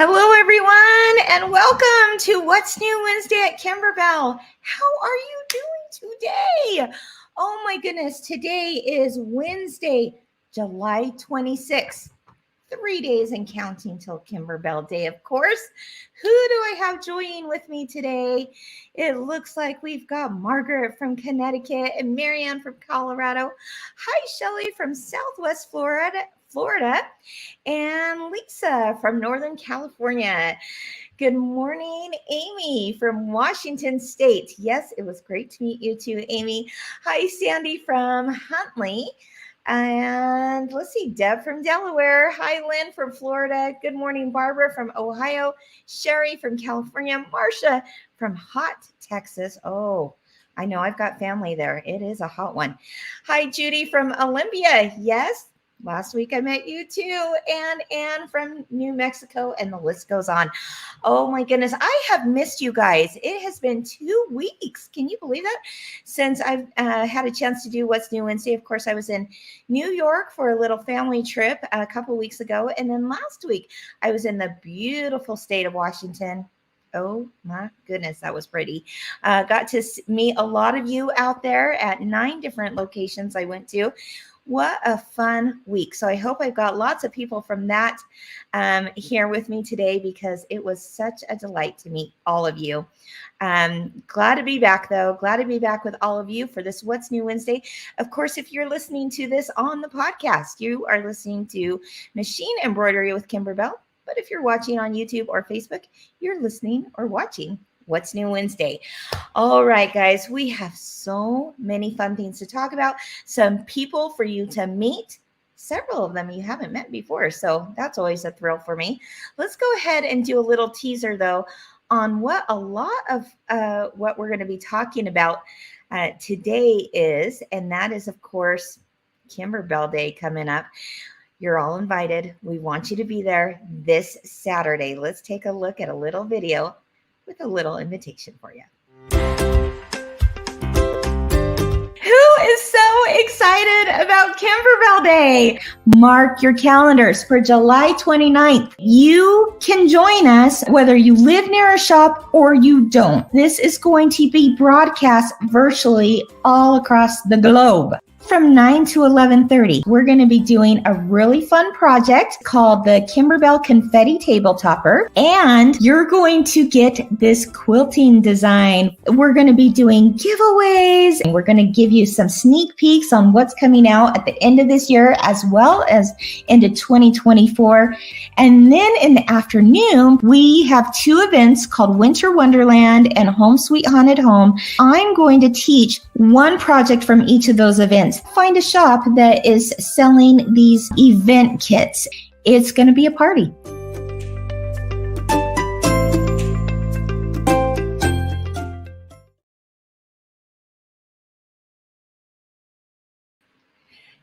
Hello, everyone, and welcome to What's New Wednesday at Kimberbell. How are you doing today? Oh my goodness, today is Wednesday, July 26th. 3 days and counting till Kimberbell Day, of course. Who do I have joining with me today? It looks like we've got Margaret from Connecticut and Marianne from Colorado. Hi, Shelly from Southwest Florida, and Lisa from Northern California. Good morning, Amy from Washington State. Yes, it was great to meet you too, Amy. Hi, Sandy from Huntley. And let's see, Deb from Delaware. Hi, Lynn from Florida. Good morning, Barbara from Ohio. Sherry from California. Marcia from hot Texas. Oh, I know I've got family there. It is a hot one. Hi, Judy from Olympia. Yes, last week I met you too. And Anne from New Mexico, and the list goes on. Oh my goodness, I have missed you guys. It has been 2 weeks. Can you believe that? Since I've had a chance to do What's New Wednesday. Of course, I was in New York for a little family trip a couple weeks ago. And then last week, I was in the beautiful state of Washington. Oh my goodness, that was pretty. Got to meet a lot of you out there at 9 different locations I went to. What a fun week. So I hope I've got lots of people from that here with me today, because it was such a delight to meet all of you. Glad to be back, though. Glad to be back with all of you for this What's New Wednesday. Of course, if you're listening to this on the podcast, you are listening to Machine Embroidery with Kimberbell. But if you're watching on YouTube or Facebook, you're listening or watching What's New Wednesday. All right, guys, we have so many fun things to talk about. Some people for you to meet. Several of them you haven't met before, so that's always a thrill for me. Let's go ahead and do a little teaser, though, on what a lot of what we're going to be talking about today is, and that is, of course, Kimberbell Day coming up. You're all invited. We want you to be there this Saturday. Let's take a look at a little video with a little invitation for you. Who is so excited about Kimberbell Day? Mark your calendars for July 29th. You can join us whether you live near a shop or you don't. This is going to be broadcast virtually all across the globe. From 9 to 11:30, we're going to be doing a really fun project called the Kimberbell Confetti Table Topper, and you're going to get this quilting design. We're going to be doing giveaways, and we're going to give you some sneak peeks on what's coming out at the end of this year as well as into 2024. And then in the afternoon, we have 2 events called Winter Wonderland and Home Sweet Haunted Home. I'm going to teach one project from each of those events. Find a shop that is selling these event kits. It's going to be a party.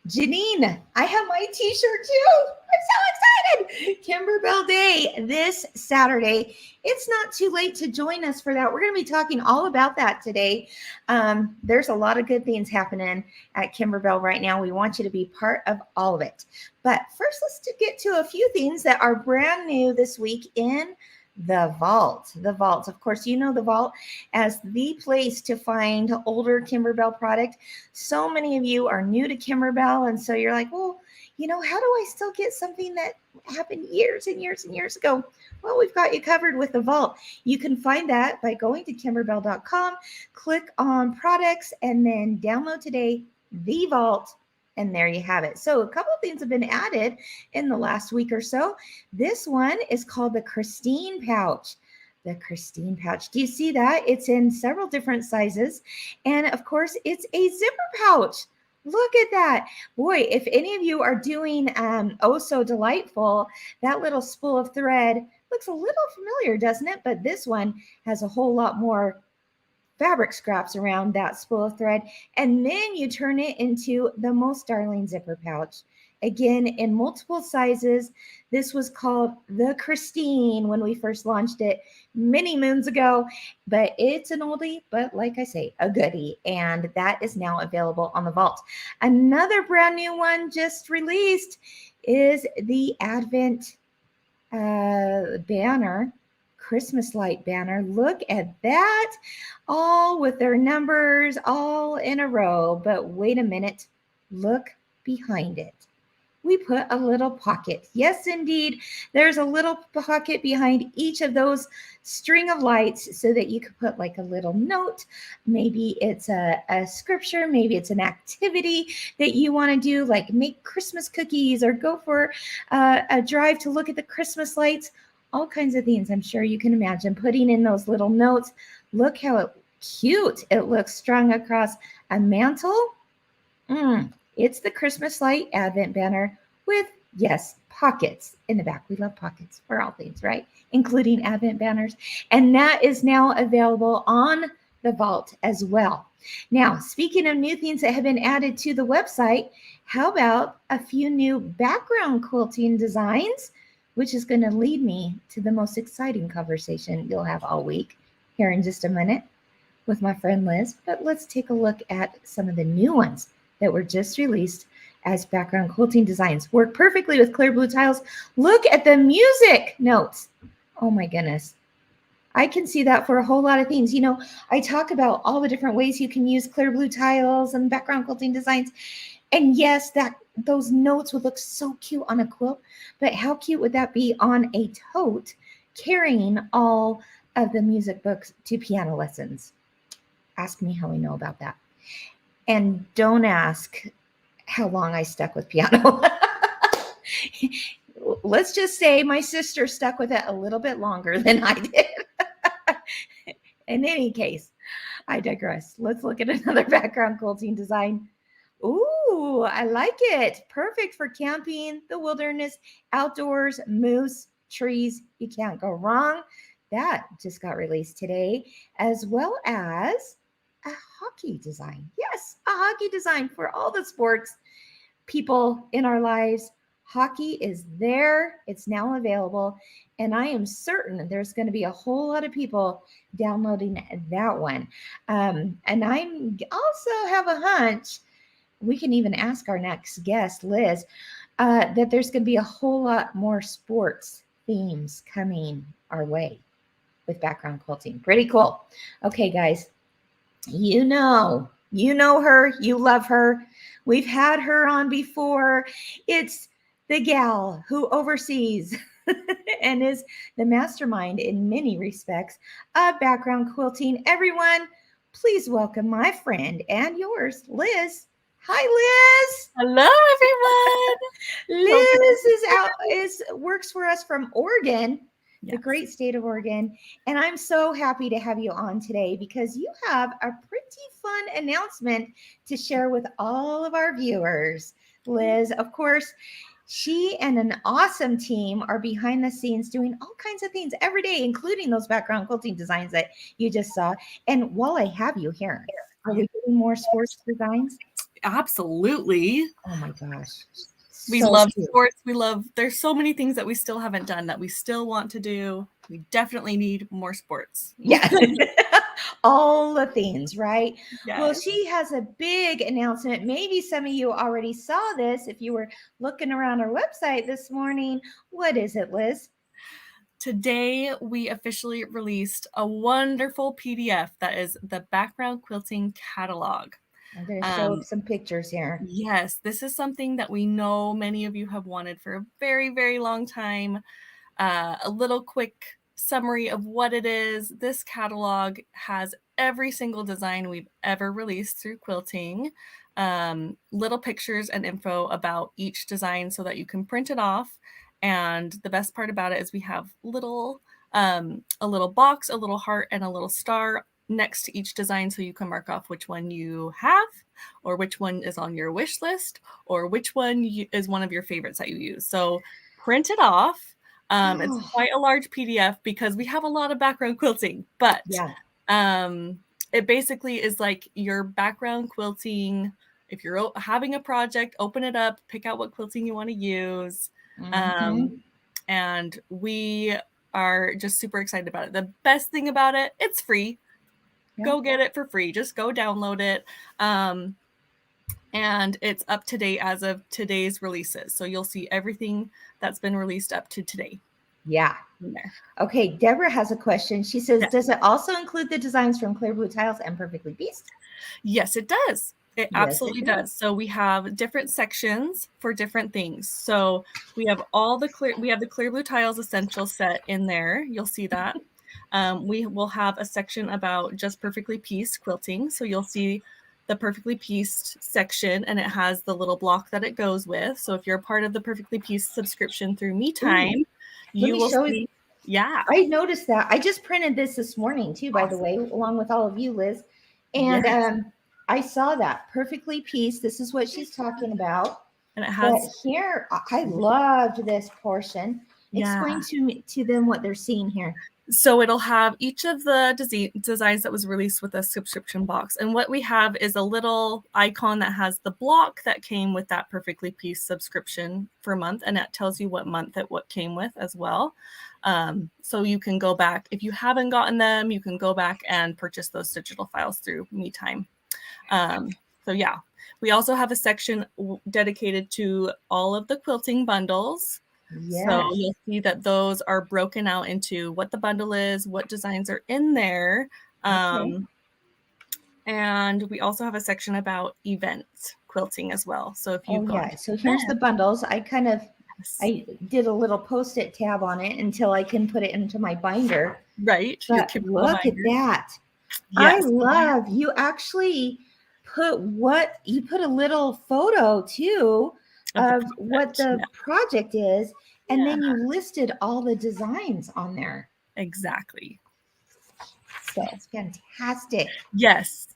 Janine, I have my t-shirt too. I'm so excited. Kimberbell Day this Saturday. It's not too late to join us for that. We're going to be talking all about that today. There's a lot of good things happening at Kimberbell right now. We want you to be part of all of it. But first, let's get to a few things that are brand new this week in the vault. The vault. Of course, you know the vault as the place to find older Kimberbell product. So many of you are new to Kimberbell, and so you're like, well, you know, how do I still get something that happened years and years and years ago? Well, we've got you covered with the vault. You can find that by going to kimberbell.com, click on products, and then download today the vault. And there you have it. So a couple of things have been added in the last week or so. This one is called the Christine pouch. The Christine pouch. Do you see that? It's in several different sizes. And of course, it's a zipper pouch. Look at that. Boy, if any of you are doing Oh So Delightful, that little spool of thread looks a little familiar, doesn't it? But this one has a whole lot more fabric scraps around that spool of thread, and then you turn it into the most darling zipper pouch. Again, in multiple sizes. This was called the Christine when we first launched it many moons ago, but it's an oldie, but like I say, a goodie, and that is now available on the vault. Another brand new one just released is the Advent banner, Christmas light banner. Look at that, all with their numbers all in a row. But wait a minute, look behind it. We put a little pocket. Yes, indeed. There's a little pocket behind each of those string of lights so that you could put like a little note. Maybe it's a scripture, maybe it's an activity that you want to do, like make Christmas cookies or go for a drive to look at the Christmas lights. All kinds of things I'm sure you can imagine putting in those little notes. Look how cute it looks strung across a mantle. It's the Christmas light Advent banner with, yes, pockets in the back. We love pockets for all things, right? Including Advent banners. And that is now available on the vault as well. Now, speaking of new things that have been added to the website, how about a few new background quilting designs, which is going to lead me to the most exciting conversation you'll have all week here in just a minute with my friend Liz. But let's take a look at some of the new ones that were just released as background quilting designs. Work perfectly with clear blue tiles. Look at the music notes. Oh my goodness. I can see that for a whole lot of things. You know, I talk about all the different ways you can use clear blue tiles and background quilting designs. And yes, those notes would look so cute on a quilt, but how cute would that be on a tote carrying all of the music books to piano lessons? Ask me how I know about that. And don't ask how long I stuck with piano. Let's just say my sister stuck with it a little bit longer than I did. In any case, I digress. Let's look at another background quilting design. Ooh, I like it. Perfect for camping, the wilderness, outdoors, moose, trees. You can't go wrong. That just got released today, as well as a hockey design. Yes, a hockey design for all the sports people in our lives. Hockey is there. It's now available. And I am certain there's going to be a whole lot of people downloading that one. And I'm also have a hunch, we can even ask our next guest, Liz, that there's going to be a whole lot more sports themes coming our way with background quilting. Pretty cool. Okay, guys, you know her, you love her. We've had her on before. It's the gal who oversees and is the mastermind in many respects of background quilting. Everyone, please welcome my friend and yours, Liz. Hi, Liz. Hello, everyone. Liz works for us from Oregon, Yes. the great state of Oregon. And I'm so happy to have you on today because you have a pretty fun announcement to share with all of our viewers. Liz, of course, she and an awesome team are behind the scenes doing all kinds of things every day, including those background quilting designs that you just saw. And while I have you here, are we doing more sports designs? Absolutely. Oh my gosh. We love sports. There's so many things that we still haven't done that we still want to do. We definitely need more sports. Yeah. All the things, right? Yes. Well, she has a big announcement. Maybe some of you already saw this if you were looking around our website this morning. What is it, Liz? Today, we officially released a wonderful PDF that is the Background Quilting Catalog. I'm going to show some pictures here. Yes, this is something that we know many of you have wanted for a very, very long time. A little quick summary of what it is. This catalog has every single design we've ever released through quilting, little pictures and info about each design so that you can print it off. And the best part about it is we have a little box, a little heart, and a little star next to each design so you can mark off which one you have or which one is on your wish list or which one is one of your favorites that you use. So print it off. It's quite a large PDF because we have a lot of background quilting, but it basically is like your background quilting. If you're having a project, open it up, pick out what quilting you want to use. And we are just super excited about it. The best thing about it, it's free. Go get it for free. Just go download it. And it's up to date as of today's releases. So you'll see everything that's been released up to today. Yeah. in there. Okay, Deborah has a question. She says, Yeah. does it also include the designs from Clear Blue Tiles and Perfectly Pieced? Yes, it does. It Yes, absolutely it does. So we have different sections for different things. So we have the Clear Blue Tiles Essential set in there. You'll see that. We will have a section about just perfectly pieced quilting. So you'll see the perfectly pieced section, and it has the little block that it goes with. So if you're a part of the perfectly pieced subscription through Me Time, Let me will show see. you. Yeah. I noticed that. I just printed this morning too, by the way, along with all of you, Liz. And Yes. I saw that perfectly pieced. This is what she's talking about. And it But has. here, I loved this portion. Yeah. Explain to them what they're seeing here. So it'll have each of the designs that was released with a subscription box. And what we have is a little icon that has the block that came with that perfectly pieced subscription for a month. And that tells you what month what came with as well. So you can go back. If you haven't gotten them, you can go back and purchase those digital files through Me Time. So yeah, we also have a section dedicated to all of the quilting bundles. Yes. So you'll see that those are broken out into what the bundle is, what designs are in there. Okay. And we also have a section about event quilting as well. So if you've got so here's the bundles. I did a little Post-it tab on it until I can put it into my binder. Right. But look at that. Yes. I love you actually put a little photo too of what the project is, and then you listed all the designs on there. Exactly. So it's fantastic. Yes.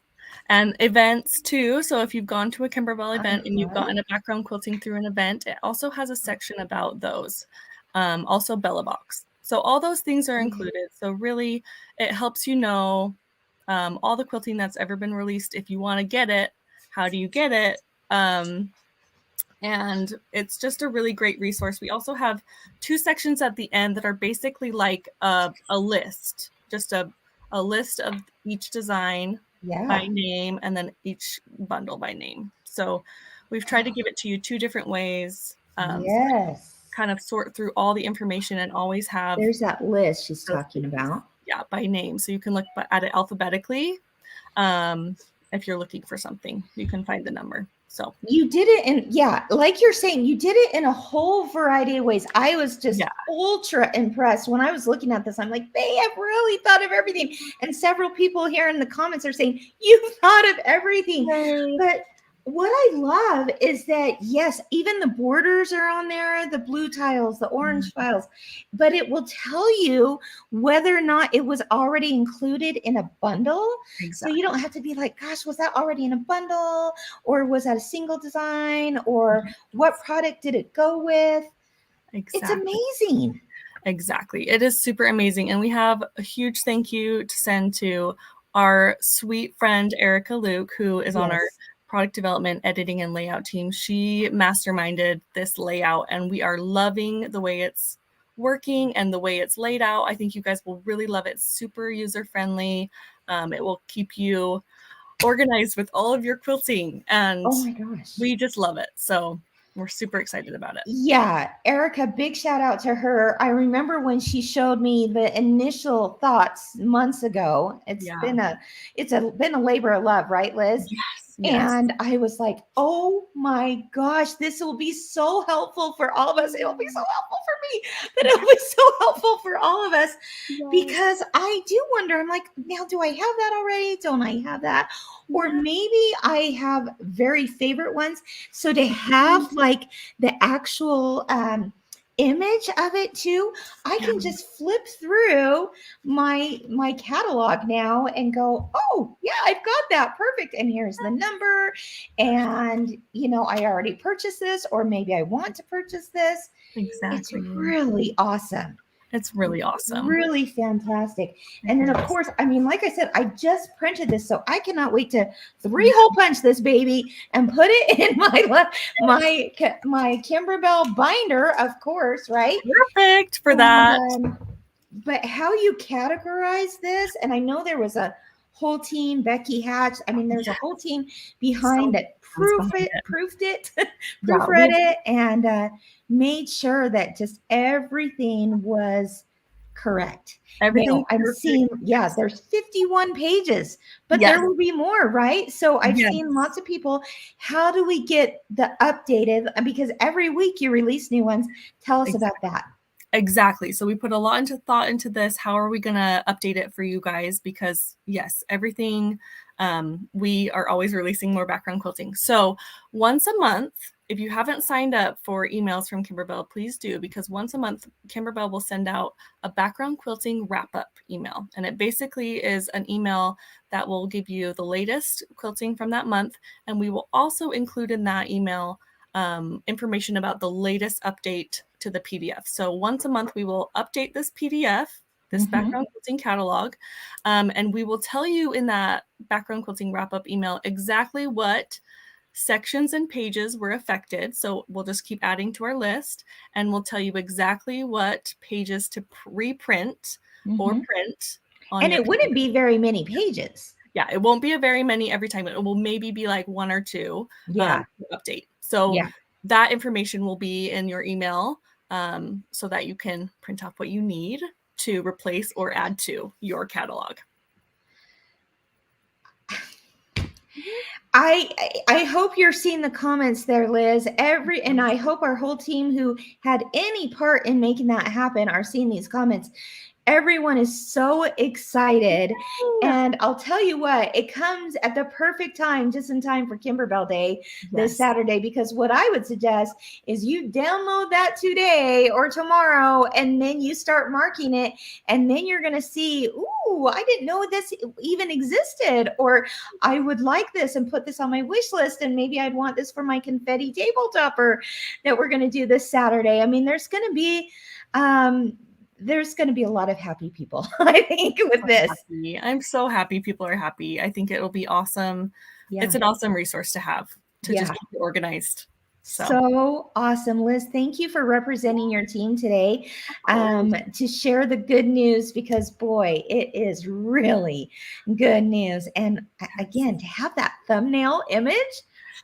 And events too. So if you've gone to a Kimberbell event and you've gotten a background quilting through an event, it also has a section about those. Also Bella Box. So all those things are included. So really it helps you know all the quilting that's ever been released. If you want to get it, how do you get it? And it's just a really great resource. We also have 2 sections at the end that are basically like a list, just a list of each design by name, and then each bundle by name. So we've tried to give it to you 2 different ways. Yes. Kind of sort through all the information and always have. There's that list she's talking about. Yeah, by name. So you can look at it alphabetically. If you're looking for something, you can find the number. So you did it like you're saying, you did it in a whole variety of ways. I was just ultra impressed when I was looking at this. I'm like, they have really thought of everything. And several people here in the comments are saying, you've thought of everything. Right. But what I love is that, yes, even the borders are on there, the blue tiles, the orange tiles, but it will tell you whether or not it was already included in a bundle. Exactly. So you don't have to be like, gosh, was that already in a bundle? Or was that a single design? Or what product did it go with? Exactly. It's amazing. Exactly. It is super amazing. And we have a huge thank you to send to our sweet friend, Erica Luke, who is on our product development, editing, and layout team. She masterminded this layout, and we are loving the way it's working and the way it's laid out. I think you guys will really love it. It's super user-friendly. It will keep you organized with all of your quilting, and oh my gosh, we just love it. So we're super excited about it. Yeah, Erica, big shout out to her. I remember when she showed me the initial thoughts months ago. It's been a labor of love, right, Liz? Yes. And I was like, oh my gosh, this will be so helpful for all of us. It'll be so helpful for me, but it'll be so helpful for all of us because I do wonder, I'm like, now, do I have that already? Don't I have that? Or maybe I have very favorite ones. So to have like the actual image of it too, I can just flip through my catalog now and go, oh yeah, I've got that, perfect, and here's the number, and I already purchased this, or maybe I want to purchase this. Exactly. It's really awesome. It's really awesome. Really fantastic. And then, of course, I mean, like I said, I just printed this, so I cannot wait to 3-hole punch this baby and put it in my Kimberbell binder, of course, right? Perfect for that. But how you categorize this, and I know there was a whole team, Becky Hatch. I mean, there's a whole team behind that proofed it, proofread it, and made sure that just everything was correct. Everything. I'm seeing, there's 51 pages, but there will be more, right? So I've seen lots of people. How do we get the updated? Because every week you release new ones. Tell us about that. Exactly. So we put a lot into thought into this. How are we going to update it for you guys? Because yes, everything, we are always releasing more background quilting. So once a month, if you haven't signed up for emails from Kimberbell, please do, because once a month, Kimberbell will send out a background quilting wrap-up email. And it basically is an email that will give you the latest quilting from that month. And we will also include in that email information about the latest update to the PDF. So once a month, we will update this PDF, this background quilting catalog, and we will tell you in that background quilting wrap-up email exactly what sections and pages were affected. So we'll just keep adding to our list, and we'll tell you exactly what pages to reprint or print on. And it wouldn't be very many pages. Yeah, it won't be a very many every time. It will maybe be like 1 or 2 update. So that information will be in your email, so that you can print off what you need to replace or add to your catalog. I hope you're seeing the comments there, Liz. And I hope our whole team who had any part in making that happen are seeing these comments. Everyone is so excited. And I'll tell you what, it comes at the perfect time, just in time for Kimberbell Day this Saturday, because what I would suggest is you download that today or tomorrow, and then you start marking it, and then you're going to see, ooh, I didn't know this even existed, or I would like this and put this on my wish list, and maybe I'd want this for my confetti tabletopper that we're going to do this Saturday. I mean, there's going to be a lot of happy people, I think, with this. I'm so happy people are happy. I think it'll be awesome. Yeah. It's an awesome resource to have to just keep it organized. So awesome, Liz. Thank you for representing your team today, to share the good news, because boy, it is really good news. And again, to have that thumbnail image,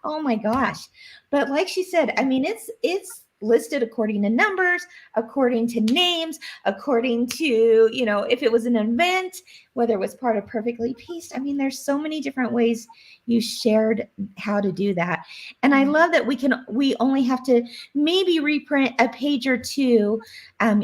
oh my gosh. But like she said, I mean, it's listed according to numbers, according to names, according to, if it was an event, whether it was part of Perfectly Pieced. I mean, there's so many different ways you shared how to do that. And I love that we only have to maybe reprint a page or 2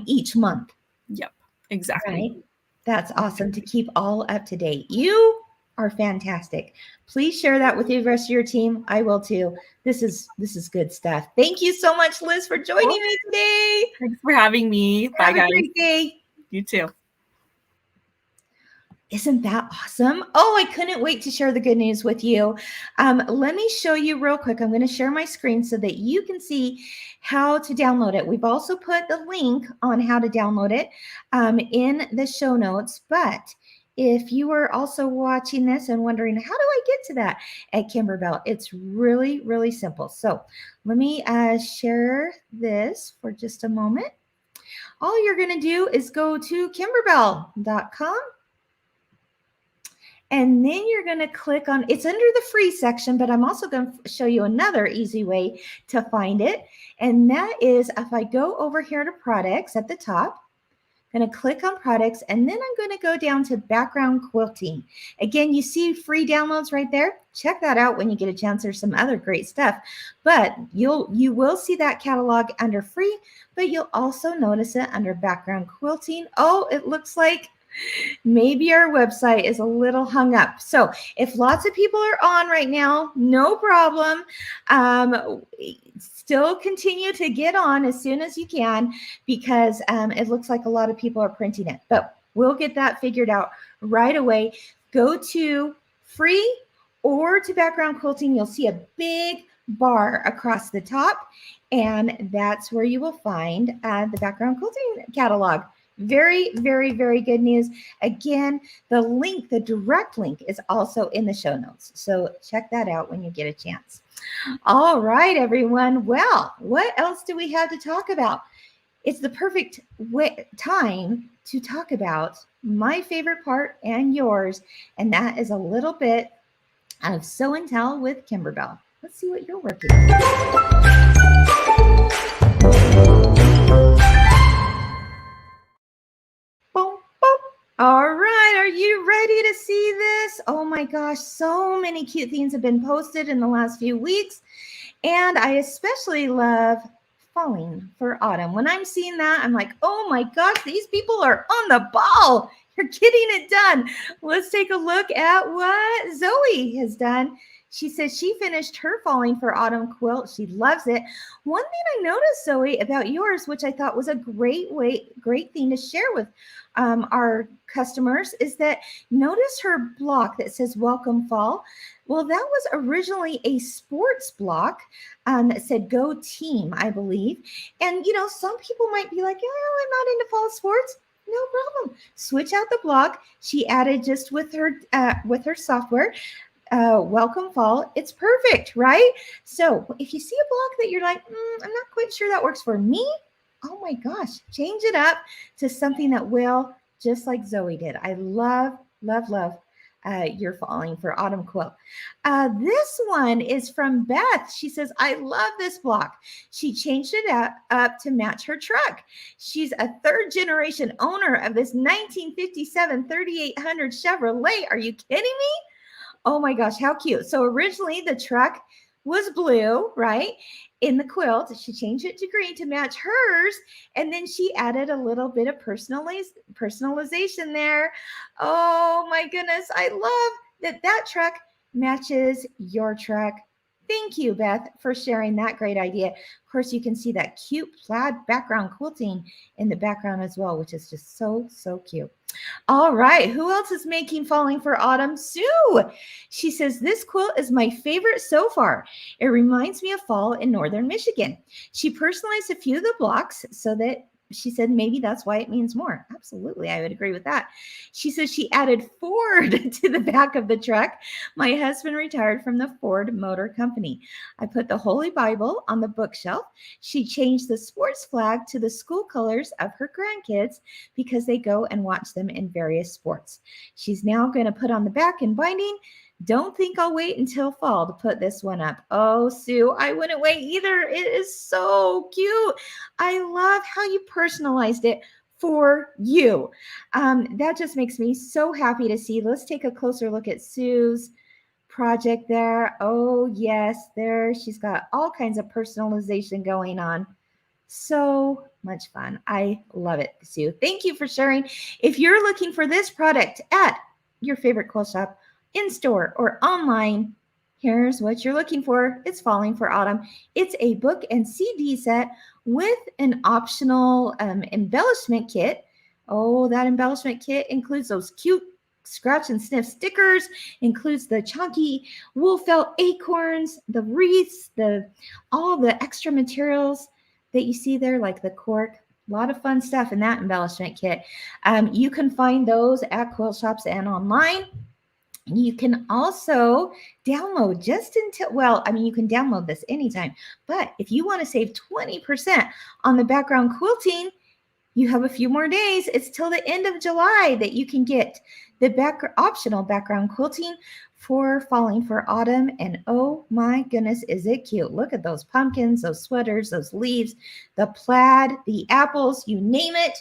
each month. Yep, exactly. Right? That's awesome to keep all up to date. You are fantastic. Please share that with the rest of your team. I will too. This is good stuff. Thank you so much, Liz, for joining me today. Thanks for having me. Bye, guys. Have a great day. You too. Isn't that awesome? Oh, I couldn't wait to share the good news with you. Let me show you real quick. I'm going to share my screen so that you can see how to download it. We've also put the link on how to download it in the show notes. But if you are also watching this and wondering, how do I get to that at Kimberbell? It's really, really simple. So let me share this for just a moment. All you're going to do is go to kimberbell.com. And then you're going to click on, it's under the free section, but I'm also going to show you another easy way to find it. And that is, if I go over here to products at the top, I'm going to click on products, and then I'm going to go down to background quilting. Again, you see free downloads right there. Check that out when you get a chance. There's some other great stuff, but you will see that catalog under free, but you'll also notice it under background quilting. Oh, it looks like maybe our website is a little hung up. So if lots of people are on right now, no problem. Still continue to get on as soon as you can, because it looks like a lot of people are printing it, but we'll get that figured out right away. Go to free or to background quilting. You'll see a big bar across the top, and that's where you will find the background quilting catalog. Very, very, very good news. Again, the link, the direct link, is also in the show notes. So check that out when you get a chance. All right, everyone. Well, what else do we have to talk about? it's the perfect time to talk about my favorite part and yours, and that is a little bit of Sew and Tell with Kimberbell. Let's see what you're working on. Boom, boom. All right, are you ready to see this? Oh my gosh, so many cute things have been posted in the last few weeks, and I especially love Falling for Autumn. When I'm seeing that, I'm like, oh my gosh, these people are on the ball. You're getting it done. Let's take a look at what Zoe has done. She says she finished her Falling for Autumn quilt. She loves it. One thing I noticed, Zoe, about yours, which I thought was a great thing to share with our customers, is that notice her block that says Welcome Fall. Well, that was originally a sports block that said Go Team, I believe. And, some people might be like, oh, I'm not into fall sports. No problem. Switch out the block. She added just with her software, Welcome Fall. It's perfect, right? So if you see a block that you're like, I'm not quite sure that works for me, oh my gosh, change it up to something that will, just like Zoe did. I love, love, love your Falling for Autumn quilt. This one is from Beth. She says, I love this block. She changed it up to match her truck. She's a third generation owner of this 1957 3800 Chevrolet. Are you kidding me? Oh my gosh, how cute. So originally the truck was blue, right? In the quilt, she changed it to green to match hers. And then she added a little bit of personalization there. Oh my goodness. I love that truck matches your truck. Thank you, Beth, for sharing that great idea. Of course, you can see that cute plaid background quilting in the background as well, which is just so, so cute. All right, who else is making Falling for Autumn? Sue. She says, this quilt is my favorite so far. It reminds me of fall in northern Michigan. She personalized a few of the blocks so that she said maybe that's why it means more. Absolutely, I would agree with that. She says she added Ford to the back of the truck. My husband retired from the Ford Motor Company. I put the Holy Bible on the bookshelf. She changed the sports flag to the school colors of her grandkids because they go and watch them in various sports. She's now going to put on the back and binding. Don't think I'll wait until fall to put this one up. Oh, Sue, I wouldn't wait either. It is so cute. I love how you personalized it for you. That just makes me so happy to see. Let's take a closer look at Sue's project there. Oh, yes, there. She's got all kinds of personalization going on. So much fun. I love it, Sue. Thank you for sharing. If you're looking for this product at your favorite quilt shop, in store or online, here's what you're looking for. It's Falling for Autumn. It's a book and CD set with an optional embellishment kit. Oh, that embellishment kit includes those cute scratch and sniff stickers, includes the chunky wool felt acorns, the wreaths, all the extra materials that you see there, like the cork. A lot of fun stuff in that embellishment kit. You can find those at quilt shops and online. You can also download you can download this anytime, but if you want to save 20% on the background quilting, you have a few more days. It's till the end of July that you can get the optional background quilting for Falling for Autumn. And oh my goodness, is it cute? Look at those pumpkins, those sweaters, those leaves, the plaid, the apples, you name it.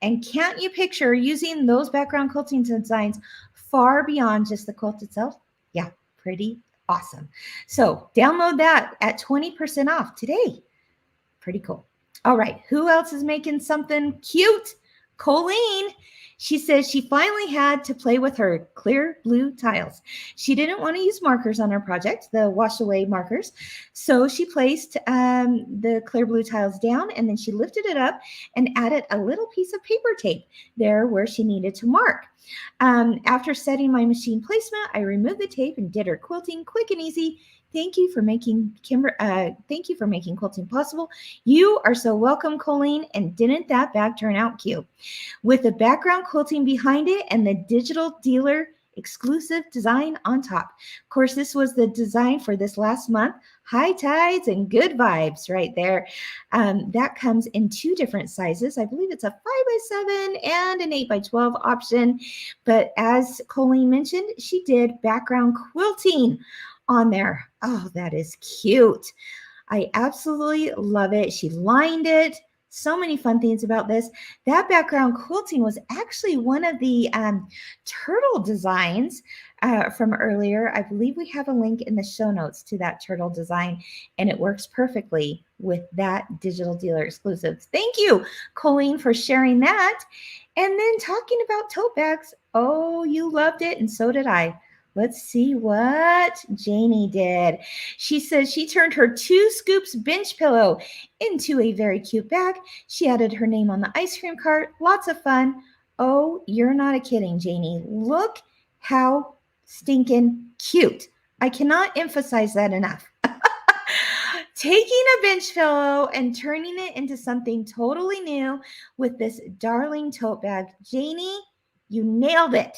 And can't you picture using those background quilting designs far beyond just the quilt itself? Yeah, pretty awesome. So download that at 20% off today. Pretty cool. All right, who else is making something cute? Colleen. She says she finally had to play with her clear blue tiles. She didn't want to use markers on her project, the wash away markers. So she placed the clear blue tiles down, and then she lifted it up and added a little piece of paper tape there where she needed to mark. After setting my machine placement, I removed the tape and did her quilting quick and easy. Thank you for making quilting possible. You are so welcome, Colleen. And didn't that bag turn out cute? With the background quilting behind it and the digital dealer exclusive design on top. Of course, this was the design for this last month. High tides and good vibes right there. That comes in 2 different sizes. I believe it's a 5x7 and an 8x12 option. But as Colleen mentioned, she did background quilting on there. Oh, that is cute. I absolutely love it. She lined it. So many fun things about this. That background quilting was actually one of the turtle designs from earlier. I believe we have a link in the show notes to that turtle design, and it works perfectly with that digital dealer exclusive. Thank you, Colleen, for sharing that. And then talking about tote bags. Oh, you loved it, and so did I. Let's see what Janie did. She says she turned her 2 scoops bench pillow into a very cute bag. She added her name on the ice cream cart. Lots of fun. Oh, you're not kidding, Janie. Look how stinking cute. I cannot emphasize that enough. Taking a bench pillow and turning it into something totally new with this darling tote bag. Janie, you nailed it.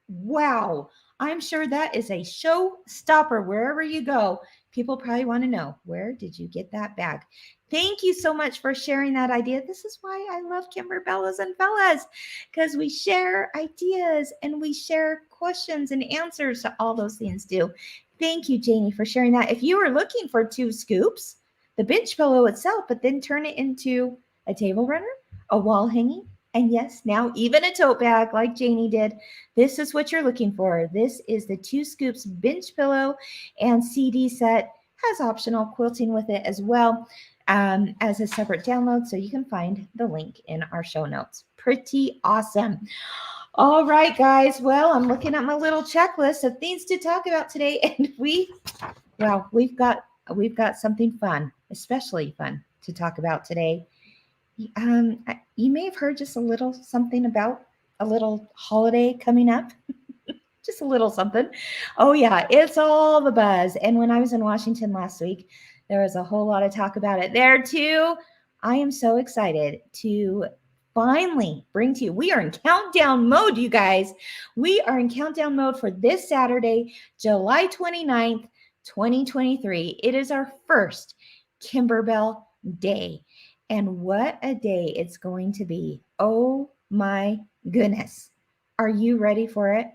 Wow. I'm sure that is a showstopper wherever you go. People probably want to know, where did you get that bag? Thank you so much for sharing that idea. This is why I love Kimberbellas and Fellas, because we share ideas and we share questions and answers to all those things too. Thank you, Janie, for sharing that. If you were looking for 2 scoops, the bench pillow itself, but then turn it into a table runner, a wall hanging, and yes, now even a tote bag like Janie did. This is what you're looking for. This is the 2 scoops bench pillow and CD set. Has optional quilting with it as well as a separate download. So you can find the link in our show notes. Pretty awesome. All right, guys. Well, I'm looking at my little checklist of things to talk about today. And we've got something fun, especially fun to talk about today. You may have heard just a little something about a little holiday coming up. Just a little something. Oh, yeah, it's all the buzz. And when I was in Washington last week, there was a whole lot of talk about it there, too. I am so excited to finally bring to you. We are in countdown mode, you guys. We are in countdown mode for this Saturday, July 29th, 2023. It is our first Kimberbell Day. And what a day it's going to be. Oh my goodness. Are you ready for it?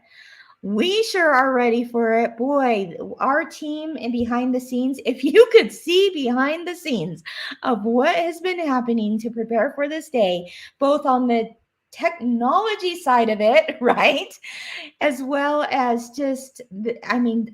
We sure are ready for it. Boy, our team and behind the scenes, if you could see behind the scenes of what has been happening to prepare for this day, both on the technology side of it, right? As well as just,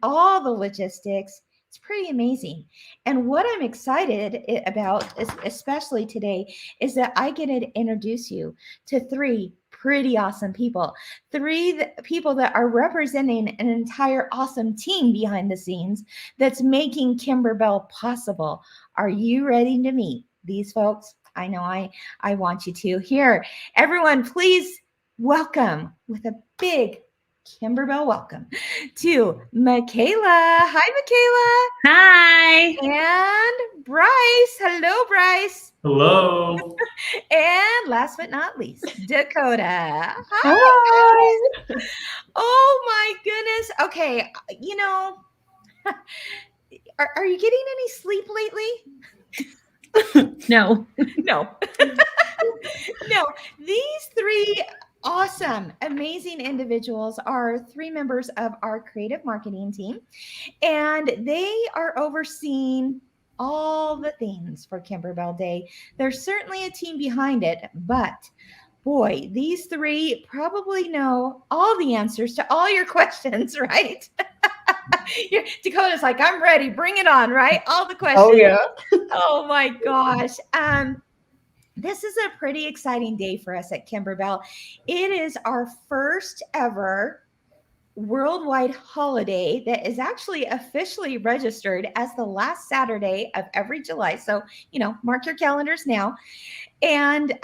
all the logistics. It's pretty amazing. And what I'm excited about, especially today, is that I get to introduce you to 3 pretty awesome people. 3 people that are representing an entire awesome team behind the scenes that's making Kimberbell possible. Are you ready to meet these folks? I know I want you to. Here, everyone, please welcome with a big Kimberbell welcome to MaKayla. Hi, MaKayla. Hi. And Bryce. Hello, Bryce. Hello. And last but not least, Dakota. Hi. Hi. Oh my goodness. Okay, are you getting any sleep lately? No. No. No. These 3 awesome, amazing individuals are 3 members of our creative marketing team, and they are overseeing all the things for Kimberbell Day. There's certainly a team behind it, but boy, these 3 probably know all the answers to all your questions, right? Dakota's like, I'm ready. Bring it on, right? All the questions. Oh, yeah. Oh my gosh. This is a pretty exciting day for us at Kimberbell. It is our first ever worldwide holiday that is actually officially registered as the last Saturday of every July. So, mark your calendars now. And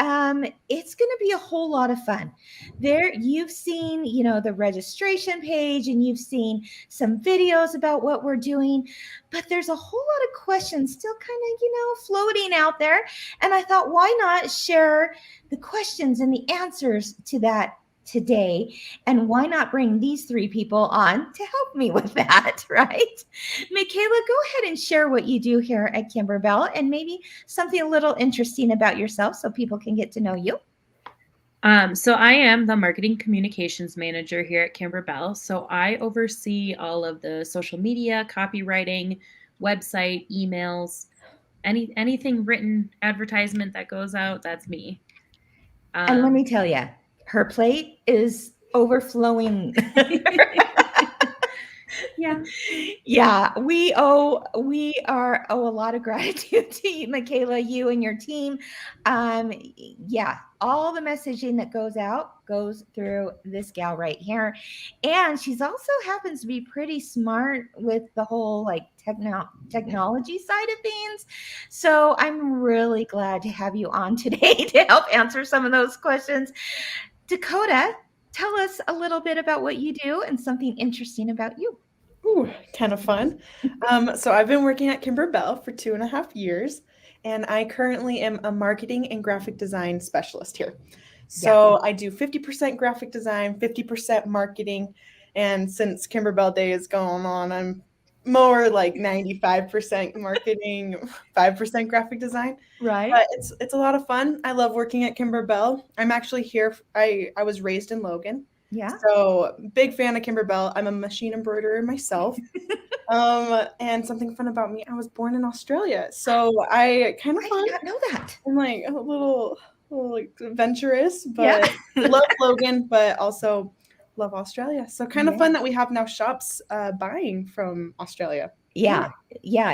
it's going to be a whole lot of fun. There, you've seen, the registration page, and you've seen some videos about what we're doing, but there's a whole lot of questions still kind of, floating out there. And I thought, why not share the questions and the answers to that today. And why not bring these three people on to help me with that, right? MaKayla, go ahead and share what you do here at Kimberbell and maybe something a little interesting about yourself so people can get to know you. So I am the marketing communications manager here at Kimberbell. So I oversee all of the social media, copywriting, website, emails, anything written advertisement that goes out, that's me. And let me tell you, her plate is overflowing. Yeah, we owe a lot of gratitude to you, MaKayla, you and your team. Yeah, all the messaging that goes out goes through this gal right here. And she's also happens to be pretty smart with the whole like technology side of things. So I'm really glad to have you on today to help answer some of those questions. Dakota, tell us a little bit about what you do and something interesting about you. Ooh, kind of fun. So I've been working at Kimberbell for 2.5 years, and I currently am a marketing and graphic design specialist here. So I do 50% graphic design, 50% marketing, and since Kimberbell Day is going on, I'm more like 95% marketing, 5% graphic design. Right. But it's a lot of fun. I love working at Kimberbell. I'm actually here. I was raised in Logan. Yeah. So big fan of Kimberbell. I'm a machine embroiderer myself. And something fun about me, I was born in Australia. So I kind of I did not know that. I'm like a little like adventurous, but love Logan, but also love Australia. So kind of fun that we have now shops buying from Australia. Yeah,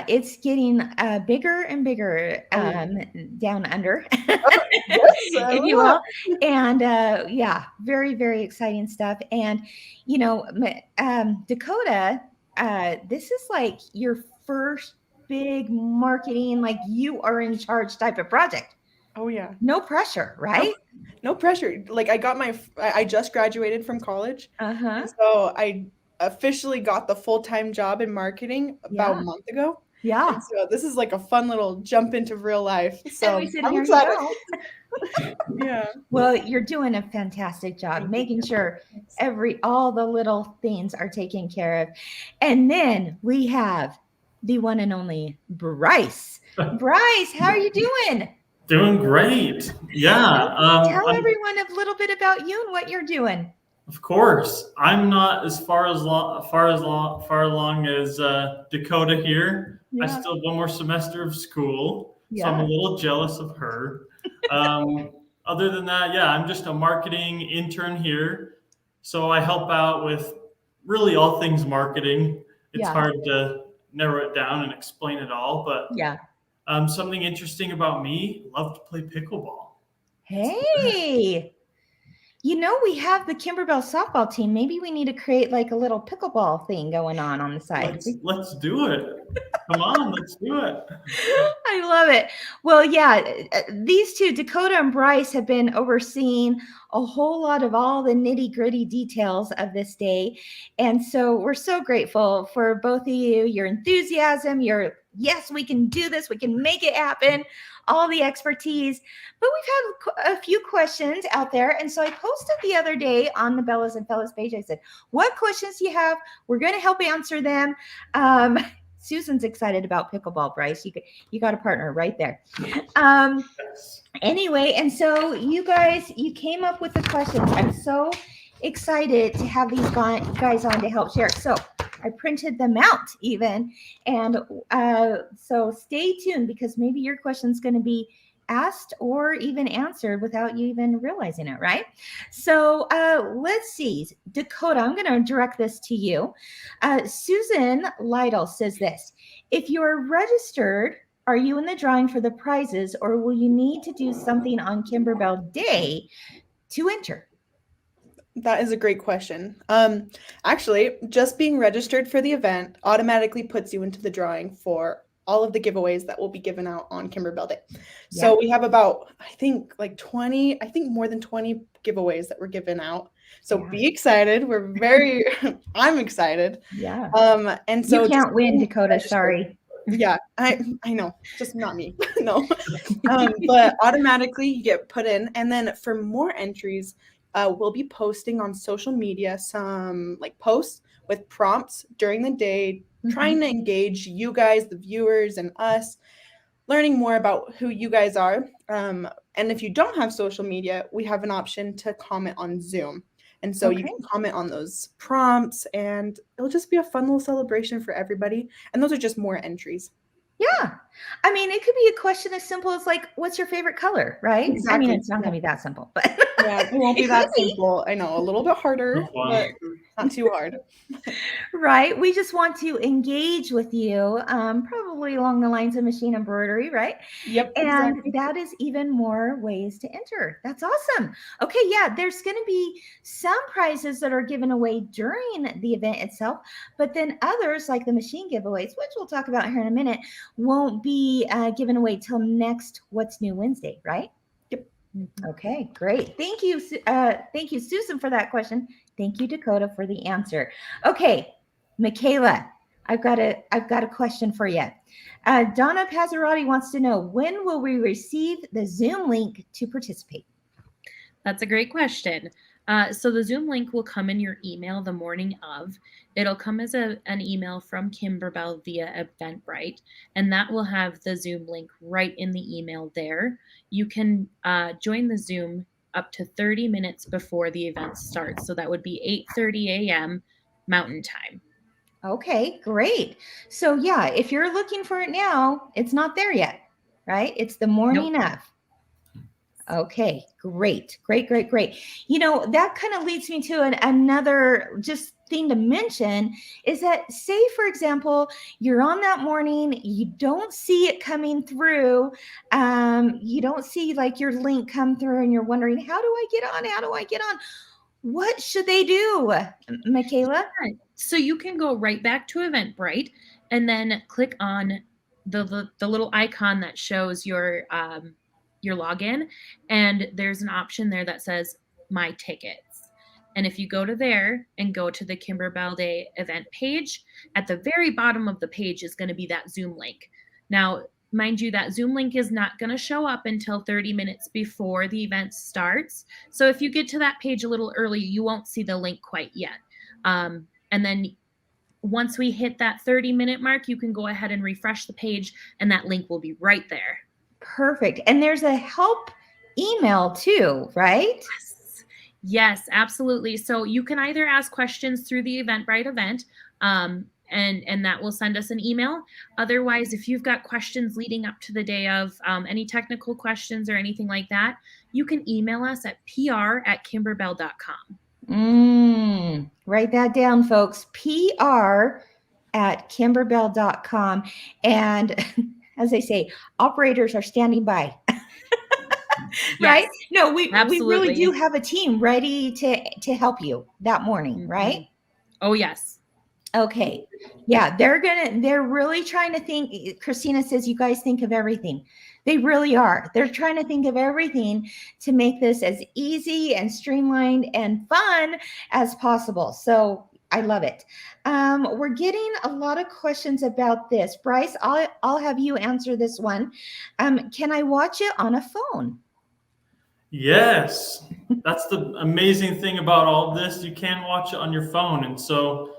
it's getting bigger and bigger down under, if you will. And yeah, very, very exciting stuff. And, you know, Dakota, this is like your first big marketing, like you are in charge type of project. Oh, yeah. No pressure, right? No pressure. Like I just graduated from college. So I officially got the full-time job in marketing about a month ago. Yeah. And so this is like a fun little jump into real life. So we said, I'm here excited. you go. Yeah. Well, you're doing a fantastic job making sure all the little things are taken care of. And then we have the one and only Bryce. Bryce, how are you doing? Doing great. Yeah. Tell everyone a little bit about you and what you're doing. Of course, I'm not as far along as Dakota here. I still have one more semester of school, so I'm a little jealous of her. Other than that, yeah, I'm just a marketing intern here, so I help out with really all things marketing. It's hard to narrow it down and explain it all, but something interesting about me, love to play pickleball. Hey. You know, we have the Kimberbell softball team. Maybe we need to create like a little pickleball thing going on the side. Let's do it. Come on, let's do it. I love it. Well, yeah, these two, Dakota and Bryce, have been overseeing a whole lot of all the nitty-gritty details of this day. And so we're so grateful for both of you, your enthusiasm, yes, we can do this, we can make it happen, all the expertise. But we've had a few questions out there. And so I posted the other day on the Bellas and Fellas page. I said, what questions do you have? We're going to help answer them. Susan's excited about pickleball, Bryce. You got a partner right there. Anyway, and so you guys, you came up with the questions. I'm so excited to have these guys on to help share. So I printed them out even. And so stay tuned because maybe your question's going to be asked or even answered without you even realizing it, right? So let's see. Dakota, I'm going to direct this to you. Susan Lytle says this: if you're registered, are you in the drawing for the prizes, or will you need to do something on Kimberbell Day to enter? That is a great question. Actually, just being registered for the event automatically puts you into the drawing for all of the giveaways that will be given out on Kimberbell Day. So we have about, I think more than 20 giveaways that were given out. So be excited. I'm excited. Yeah. And so you can't win, Dakota. Sorry. Yeah, I know, just not me. No. But automatically you get put in. And then for more entries, we'll be posting on social media some like posts with prompts during the day, trying to engage you guys, the viewers, and us, learning more about who you guys are. And if you don't have social media, we have an option to comment on Zoom. And so you can comment on those prompts, and it'll just be a fun little celebration for everybody. And those are just more entries. Yeah. I mean, it could be a question as simple as like, what's your favorite color, right? Exactly. I mean, it's not going to be that simple, but yeah, it won't be that simple. I know, a little bit harder, but not too hard. Right. We just want to engage with you, probably along the lines of machine embroidery, right? Yep. And exactly. that is even more ways to enter. That's awesome. Okay. Yeah. There's going to be some prizes that are given away during the event itself, but then others like the machine giveaways, which we'll talk about here in a minute, won't be given away till next What's New Wednesday, right? Yep. Okay, great. Thank you, Susan, for that question. Thank you, Dakota, for the answer. Okay, MaKayla, I've got a question for you. Donna Pazzarotti wants to know, when will we receive the Zoom link to participate? That's a great question. So the Zoom link will come in your email the morning of. It'll come as an email from Kimberbell via Eventbrite, and that will have the Zoom link right in the email there. You can join the Zoom up to 30 minutes before the event starts. So that would be 8:30 a.m. Mountain Time. Okay, great. So yeah, if you're looking for it now, it's not there yet, right? It's the morning of. Okay, great. You know, that kind of leads me to another just thing to mention is that, say, for example, you're on that morning, you don't see it coming through. You don't see like your link come through and you're wondering, how do I get on? How do I get on? What should they do, MaKayla? So you can go right back to Eventbrite and then click on the little icon that shows your login, and there's an option there that says My Tickets. And if you go to there and go to the Kimberbell Day event page, at the very bottom of the page is going to be that Zoom link. Now, mind you, that Zoom link is not going to show up until 30 minutes before the event starts. So if you get to that page a little early, you won't see the link quite yet. And then once we hit that 30-minute mark, you can go ahead and refresh the page, and that link will be right there. Perfect. And there's a help email too, right? Yes, absolutely. So you can either ask questions through the Eventbrite event, and that will send us an email. Otherwise, if you've got questions leading up to the day of, any technical questions or anything like that, you can email us at pr@kimberbell.com. Write that down, folks. pr@kimberbell.com. And as they say, operators are standing by. Right? Yes, No, we really do absolutely. have a team ready to help you that morning, right? Oh, yes. Okay. Yeah, they're really trying to think. Christina says you guys think of everything. They really are. They're trying to think of everything to make this as easy and streamlined and fun as possible. So I love it. We're getting a lot of questions about this. Bryce, I'll have you answer this one. Can I watch it on a phone? Yes, that's the amazing thing about all of this. You can watch it on your phone, and so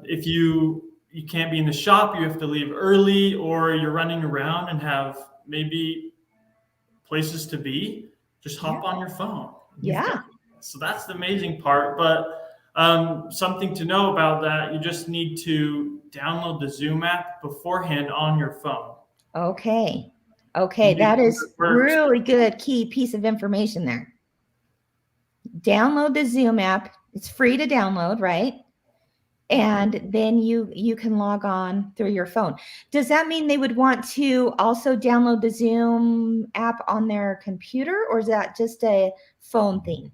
if you can't be in the shop, you have to leave early, or you're running around and have maybe places to be, just hop on your phone. So that's the amazing part. But something to know about that, you just need to download the Zoom app beforehand on your phone. Okay, that is really good key piece of information there. Download the Zoom app. It's free to download, right? And then you can log on through your phone. Does that mean they would want to also download the Zoom app on their computer, or is that just a phone thing?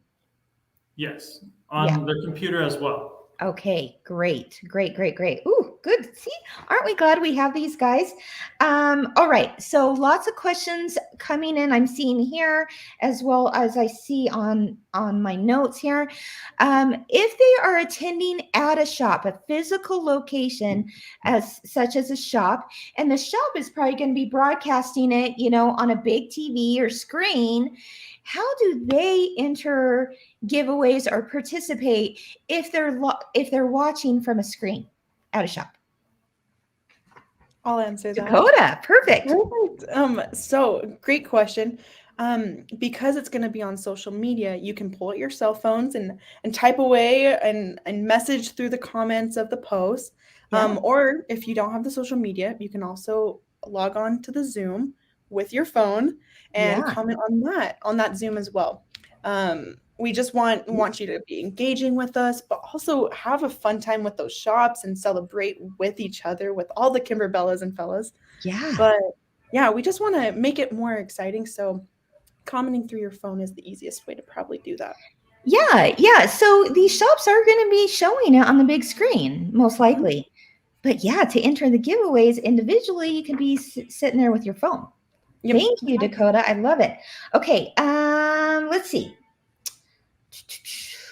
Yes, on their computer as well. Okay, great. Ooh, good. See, aren't we glad we have these guys? All right, so lots of questions coming in. I'm seeing here as well as I see on my notes here. If they are attending at a shop, a physical location such as a shop, and the shop is probably going to be broadcasting it, on a big TV or screen, how do they enter giveaways or participate if they're watching from a screen at a shop? I'll answer that. Dakota, perfect. So great question. Because it's going to be on social media, you can pull out your cell phones and type away and message through the comments of the post. Yeah. Or if you don't have the social media, you can also log on to the Zoom with your phone and Yeah. comment on that Zoom as well. We just want you to be engaging with us, but also have a fun time with those shops and celebrate with each other, with all the Kimberbellas and fellas. Yeah. But yeah, we just want to make it more exciting. So commenting through your phone is the easiest way to probably do that. Yeah. So these shops are going to be showing it on the big screen, most likely. But yeah, to enter the giveaways individually, you can be sitting there with your phone. Yep. Thank you, Dakota. I love it. Okay, let's see.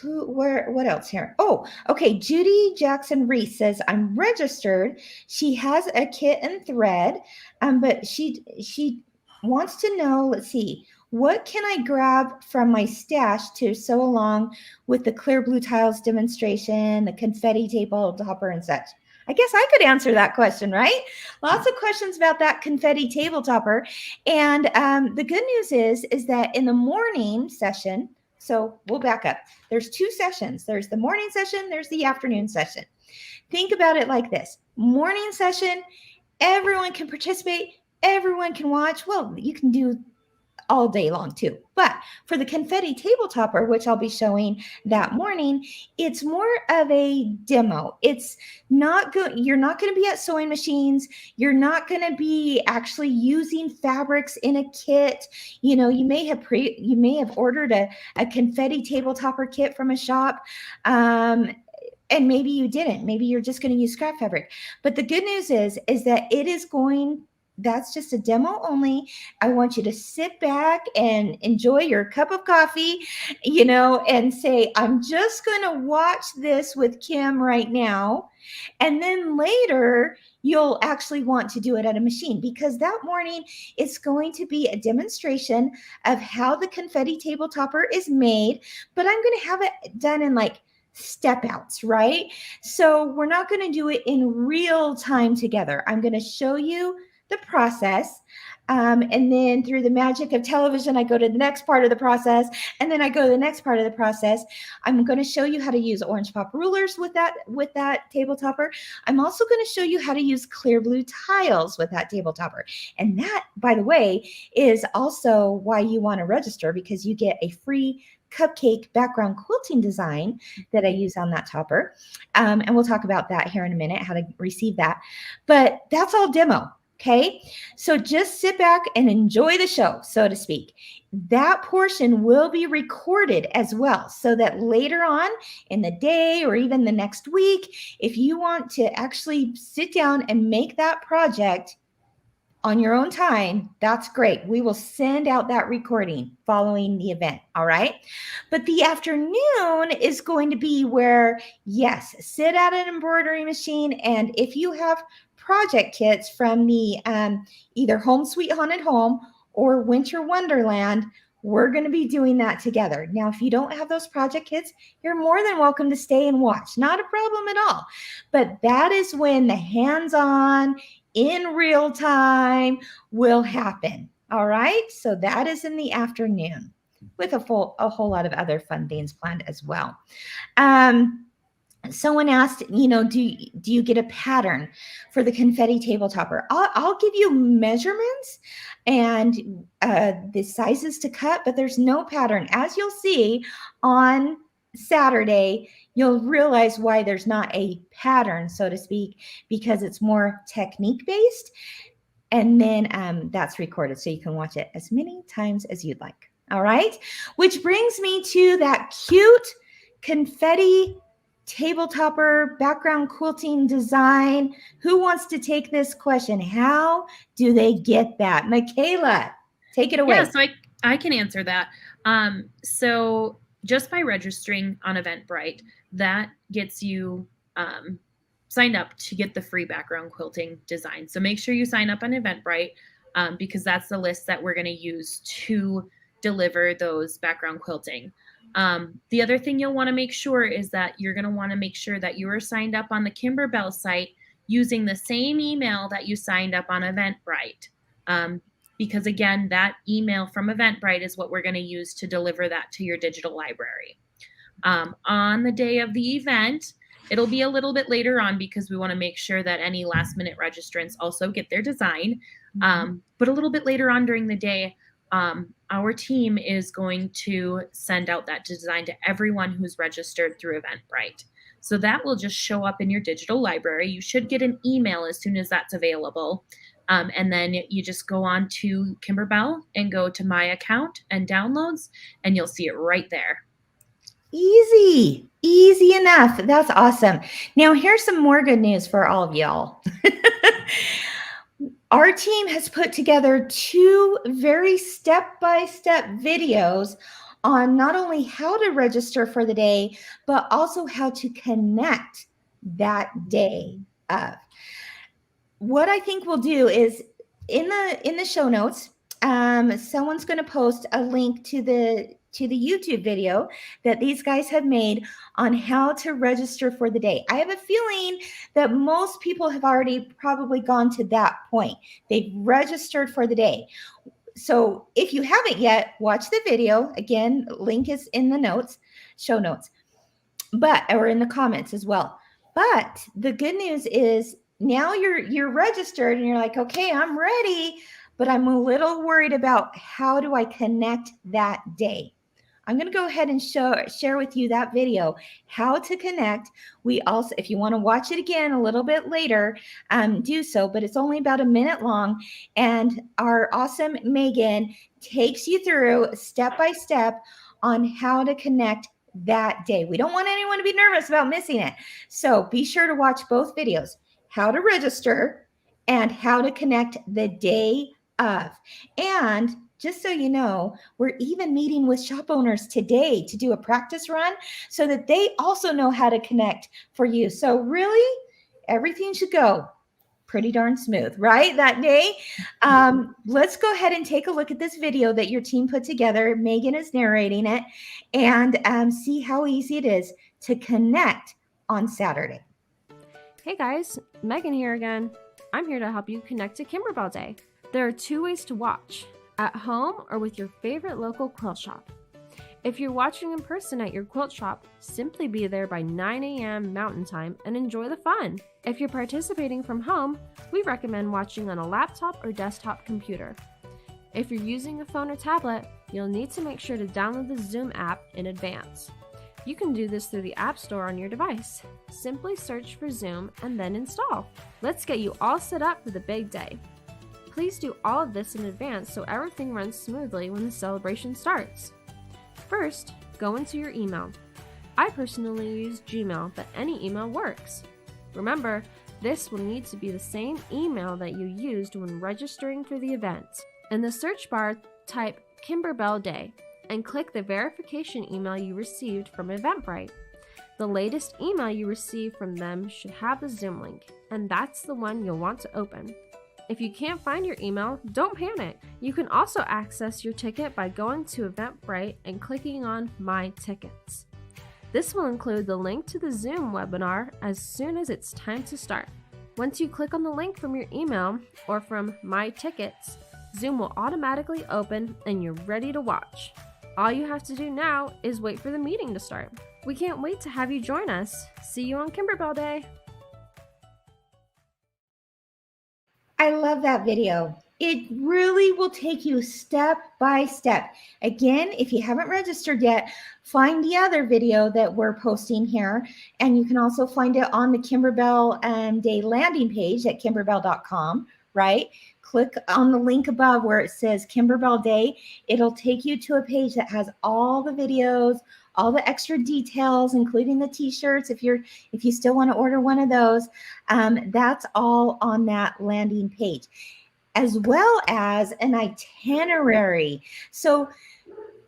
What else here? Oh, okay. Judy Jackson Reese says, I'm registered. She has a kit and thread, but she wants to know, let's see, what can I grab from my stash to sew along with the clear blue tiles demonstration, the confetti table topper and such? I guess I could answer that question, right? Lots of questions about that confetti table topper. And the good news is that in the morning session, so we'll back up. There's two sessions. There's the morning session. There's the afternoon session. Think about it like this. Morning session, everyone can participate. Everyone can watch. Well, you can do all day long too. But for the confetti table topper, which I'll be showing that morning, it's more of a demo. It's not good. You're not going to be at sewing machines. You're not going to be actually using fabrics in a kit. You know, you may have ordered a confetti table topper kit from a shop. And maybe you didn't. Maybe you're just going to use scrap fabric. But the good news is that that's just a demo only. I want you to sit back and enjoy your cup of coffee, and say, I'm just going to watch this with Kim right now. And then later, you'll actually want to do it at a machine, because that morning it's going to be a demonstration of how the confetti table topper is made. But I'm going to have it done in like step outs, right? So we're not going to do it in real time together. I'm going to show you the process. And then through the magic of television, I go to the next part of the process, and then I go to the next part of the process. I'm going to show you how to use orange pop rulers with that table topper. I'm also going to show you how to use clear blue tiles with that table topper. And that, by the way, is also why you want to register, because you get a free cupcake background quilting design that I use on that topper. And we'll talk about that here in a minute, how to receive that. But that's all demo. Okay, so just sit back and enjoy the show, so to speak. That portion will be recorded as well, so that later on in the day or even the next week, if you want to actually sit down and make that project on your own time, that's great. We will send out that recording following the event. All right. But the afternoon is going to be where, yes, sit at an embroidery machine. And if you have project kits from the either Home Sweet Haunted Home or Winter Wonderland, we're going to be doing that together. Now, if you don't have those project kits, you're more than welcome to stay and watch. Not a problem at all. But that is when the hands-on, in real time will happen. All right. So that is in the afternoon, with a whole lot of other fun things planned as well. Someone asked, do you get a pattern for the confetti table topper? I'll give you measurements and the sizes to cut, but there's no pattern. As you'll see on Saturday, you'll realize why there's not a pattern, so to speak, because it's more technique based. And then that's recorded, so you can watch it as many times as you'd like. All right. Which brings me to that cute confetti table topper background quilting design. Who wants to take this question? How do they get that? MaKayla, take it away. Yeah, so I can answer that. So just by registering on Eventbrite, that gets you signed up to get the free background quilting design. So make sure you sign up on Eventbrite, because that's the list that we're going to use to deliver those background quilting. The other thing you'll want to make sure is that you're going to want to make sure that you are signed up on the Kimberbell site using the same email that you signed up on Eventbrite. Because again, that email from Eventbrite is what we're going to use to deliver that to your digital library. On the day of the event, it'll be a little bit later on because we want to make sure that any last minute registrants also get their design. But a little bit later on during the day, our team is going to send out that design to everyone who's registered through Eventbrite. So that will just show up in your digital library. You should get an email as soon as that's available. And then you just go on to Kimberbell and go to my account and downloads, and you'll see it right there. Easy enough. That's awesome. Now here's some more good news for all of y'all. Our team has put together 2 very step-by-step videos on not only how to register for the day, but also how to connect that day of. What I think we'll do is in the show notes, someone's going to post a link to the YouTube video that these guys have made on how to register for the day. I have a feeling that most people have already probably gone to that point. They've registered for the day. So if you haven't yet, watch the video. Again, link is in the notes, show notes, or in the comments as well. But the good news is now you're registered and you're like, okay, I'm ready, but I'm a little worried about how do I connect that day. I'm going to go ahead and share with you that video, how to connect. We also, if you want to watch it again a little bit later, do so, but it's only about a minute long. And our awesome Megan takes you through step by step on how to connect that day. We don't want anyone to be nervous about missing it. So be sure to watch both videos, how to register and how to connect the day of. And just so you know, we're even meeting with shop owners today to do a practice run so that they also know how to connect for you. So really, everything should go pretty darn smooth, right? That day. Let's go ahead and take a look at this video that your team put together. Megan is narrating it, and see how easy it is to connect on Saturday. Hey guys, Megan here again. I'm here to help you connect to Kimberbell Day. There are 2 ways to watch, at home or with your favorite local quilt shop. If you're watching in person at your quilt shop, simply be there by 9 a.m. Mountain Time and enjoy the fun. If you're participating from home, we recommend watching on a laptop or desktop computer. If you're using a phone or tablet, you'll need to make sure to download the Zoom app in advance. You can do this through the App Store on your device. Simply search for Zoom and then install. Let's get you all set up for the big day. Please do all of this in advance so everything runs smoothly when the celebration starts. First, go into your email. I personally use Gmail, but any email works. Remember, this will need to be the same email that you used when registering for the event. In the search bar, type Kimberbell Day and click the verification email you received from Eventbrite. The latest email you receive from them should have the Zoom link, and that's the one you'll want to open. If you can't find your email, don't panic. You can also access your ticket by going to Eventbrite and clicking on My Tickets. This will include the link to the Zoom webinar as soon as it's time to start. Once you click on the link from your email or from My Tickets, Zoom will automatically open and you're ready to watch. All you have to do now is wait for the meeting to start. We can't wait to have you join us. See you on Kimberbell Day. I love that video. It really will take you step by step. Again, if you haven't registered yet, find the other video that we're posting here. And you can also find it on the Kimberbell Day landing page at kimberbell.com, right? Click on the link above where it says Kimberbell Day. It'll take you to a page that has all the videos, all the extra details, including the t-shirts. If you still want to order one of those, that's all on that landing page, as well as an itinerary. So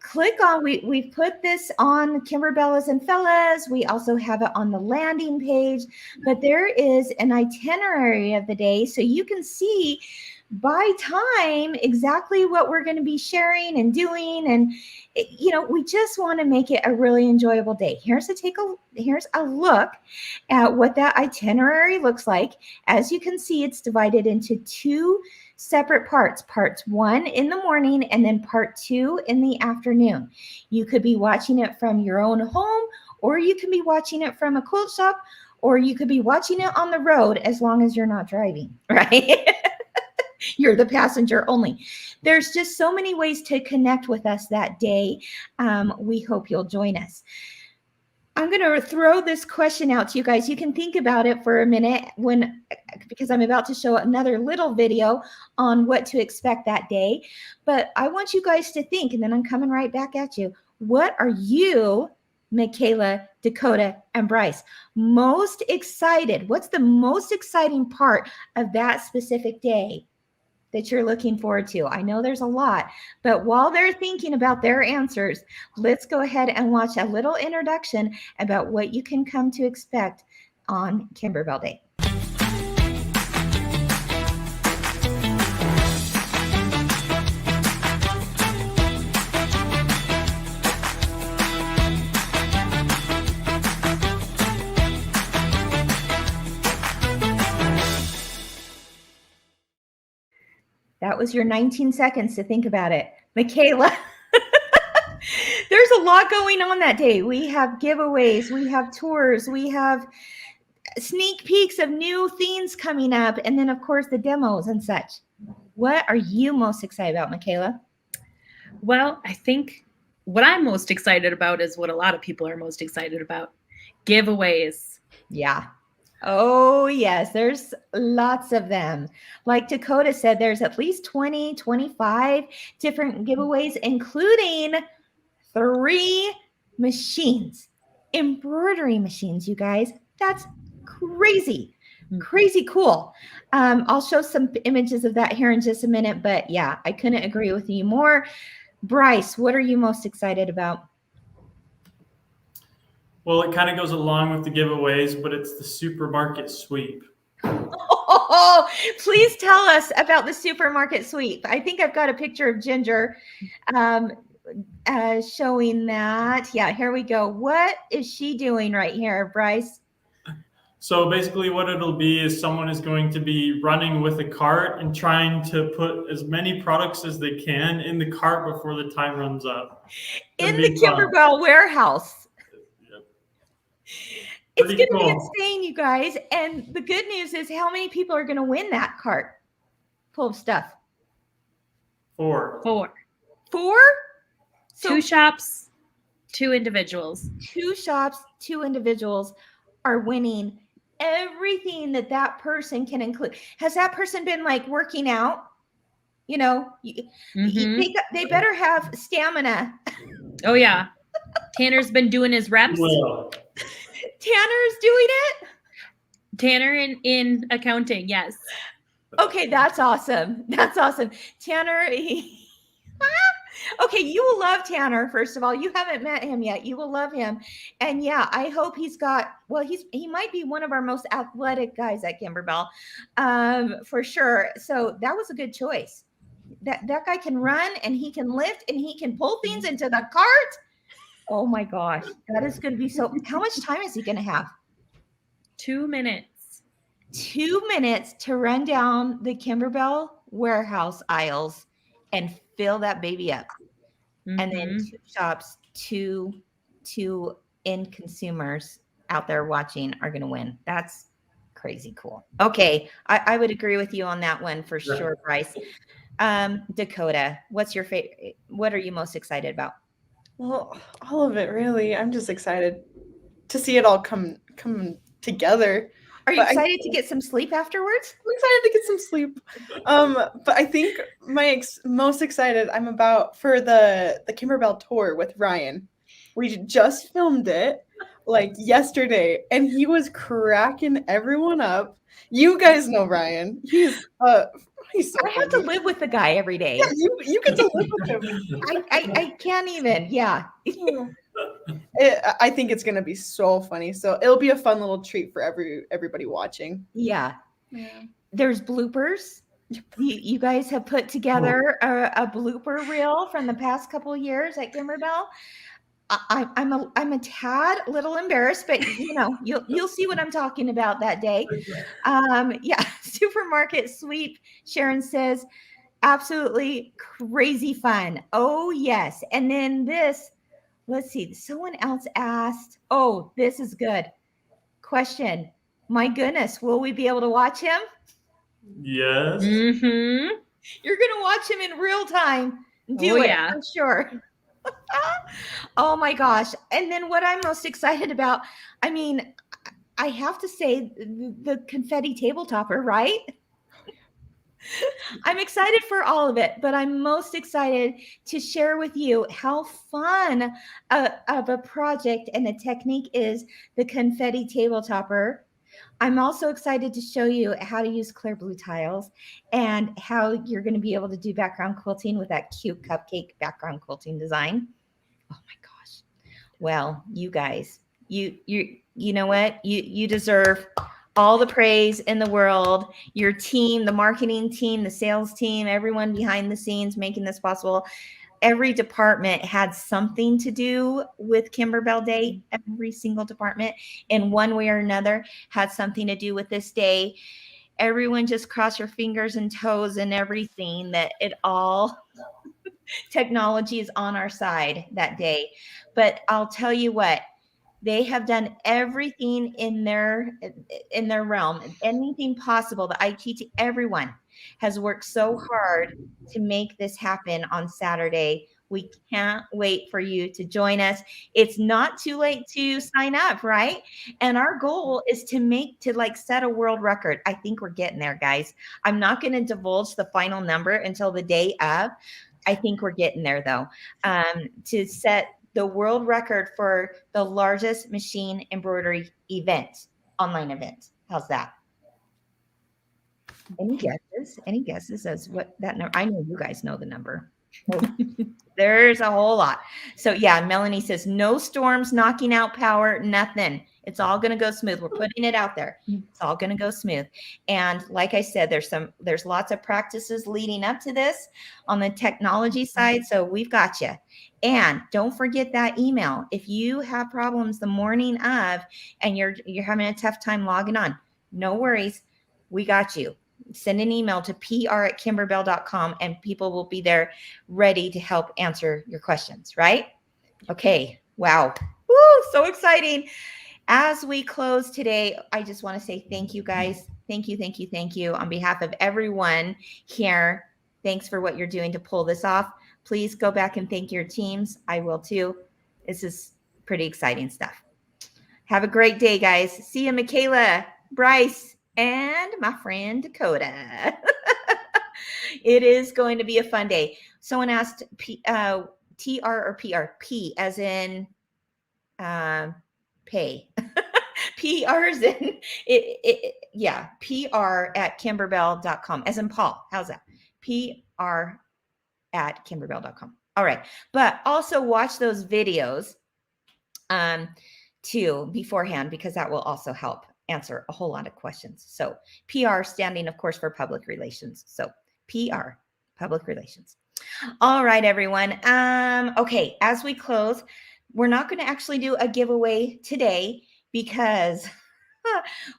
click on, we've put this on Kimberbellas and Fellas. We also have it on the landing page, but there is an itinerary of the day so you can see by time exactly what we're going to be sharing and doing. And, we just want to make it a really enjoyable day. Here's a look at what that itinerary looks like. As you can see, it's divided into 2 separate parts. Parts 1 in the morning and then part 2 in the afternoon. You could be watching it from your own home, or you can be watching it from a quilt shop, or you could be watching it on the road, as long as you're not driving, right? You're the passenger only. There's just so many ways to connect with us that day. We hope you'll join us. I'm going to throw this question out to you guys. You can think about it for a minute because I'm about to show another little video on what to expect that day. But I want you guys to think, and then I'm coming right back at you. What are you, MaKayla, Dakota, and Bryce, most excited? What's the most exciting part of that specific day that you're looking forward to? I know there's a lot, but while they're thinking about their answers, let's go ahead and watch a little introduction about what you can come to expect on Kimberbell Day. That was your 19 seconds to think about it. MaKayla, there's a lot going on that day. We have giveaways, we have tours, we have sneak peeks of new things coming up, and then, of course, the demos and such. What are you most excited about, MaKayla? Well, I think what I'm most excited about is what a lot of people are most excited about: giveaways. Yeah. Oh, yes, there's lots of them. Like Dakota said, there's at least 20, 25 different giveaways, including 3 machines, embroidery machines, you guys. That's crazy, crazy cool. I'll show some images of that here in just a minute, but yeah, I couldn't agree with you more. Bryce, what are you most excited about? Well, it kind of goes along with the giveaways, but it's the supermarket sweep. Oh, please tell us about the supermarket sweep. I think I've got a picture of Ginger showing that. Yeah, here we go. What is she doing right here, Bryce? So basically what it'll be is someone is going to be running with a cart and trying to put as many products as they can in the cart before the time runs up. In the Kimberbell warehouse. It's going to be insane, you guys. And the good news is, how many people are going to win that cart full of stuff? 4. 4. 4? So 2 shops, 2 individuals. 2 shops, 2 individuals are winning everything that person can include. Has that person been like working out? They better have stamina. Oh, yeah. Tanner's been doing his reps. Well, Tanner's doing it? Tanner in accounting, yes. Okay, that's awesome. That's awesome. Tanner, okay, you will love Tanner, first of all. You haven't met him yet. You will love him. And yeah, I hope he might be one of our most athletic guys at Kimberbell, for sure. So that was a good choice. That guy can run, and he can lift, and he can pull things into the cart. Oh my gosh, that is going to be so. How much time is he going to have? 2 minutes. 2 minutes to run down the Kimberbell warehouse aisles and fill that baby up. Mm-hmm. And then 2 shops, two end consumers out there watching are going to win. That's crazy cool. Okay, I would agree with you on that one for sure, Bryce. Dakota, what's your favorite? What are you most excited about? Well, all of it, really. I'm just excited to see it all come together. Are you excited to get some sleep afterwards? I'm excited to get some sleep. But I think most excited I'm about for the Kimberbell tour with Ryan. We just filmed it like yesterday, and he was cracking everyone up. You guys know Ryan. He's so I have to live with the guy every day. Yeah, you get to live with him. I can't even. Yeah. I think it's going to be so funny. So it'll be a fun little treat for everybody watching. Yeah. There's bloopers. You guys have put together a blooper reel from the past couple of years at Kimberbell. I'm a tad little embarrassed, but you'll see what I'm talking about that day. Yeah, supermarket sweep. Sharon says, absolutely crazy fun. Oh yes, and then this. Let's see. Someone else asked. Oh, this is good. Question. My goodness, will we be able to watch him? Yes. Mm-hmm. You're gonna watch him in real time. Do Oh, it yeah. for sure. Oh my gosh. And then what I'm most excited about, I mean, I have to say the confetti table topper, right? I'm excited for all of it, but I'm most excited to share with you how fun of a project and a technique is the confetti table topper. I'm also excited to show you how to use clear blue tiles and how you're going to be able to do background quilting with that cute cupcake background quilting design. Oh my gosh. Well, you guys, you know what? You deserve all the praise in the world. Your team, the marketing team, the sales team, everyone behind the scenes making this possible. Every department had something to do with Kimberbell Day. Every single department in one way or another had something to do with this day. Everyone just cross your fingers and toes and everything that it all technology is on our side that day. But I'll tell you what, they have done everything in their realm, anything possible. The IT, everyone has worked so hard to make this happen on Saturday. We can't wait for you to join us. It's not too late to sign up, right? And our goal is to set a world record. I think we're getting there, guys. I'm not going to divulge the final number until the day of. I think we're getting there, though, to set the world record for the largest machine embroidery event, online event. How's that? Any guesses? Any guesses as what that number? I know you guys know the number. There's a whole lot. So yeah, Melanie says no storms knocking out power, nothing. It's all going to go smooth. We're putting it out there. It's all going to go smooth. And like I said, there's lots of practices leading up to this on the technology side. So we've got you. And don't forget that email. If you have problems the morning of and you're having a tough time logging on, no worries. We got you. Send an email to pr@kimberbell.com and people will be there ready to help answer your questions, right? Okay. Wow. Woo, so exciting. As we close today, I just want to say thank you, guys. Thank you, thank you, thank you. On behalf of everyone here, thanks for what you're doing to pull this off. Please go back and thank your teams. I will too. This is pretty exciting stuff. Have a great day, guys. See you, MaKayla, Bryce, and my friend Dakota. It is going to be a fun day. Someone asked TR or PR? P as in pay. PR as in yeah, PR@kimberbell.com as in Paul. How's that? PR@kimberbell.com. All right. But also watch those videos too beforehand, because that will also help answer a whole lot of questions. So PR standing, of course, for public relations. So PR, public relations. All right, everyone. Okay, as we close, we're not going to actually do a giveaway today because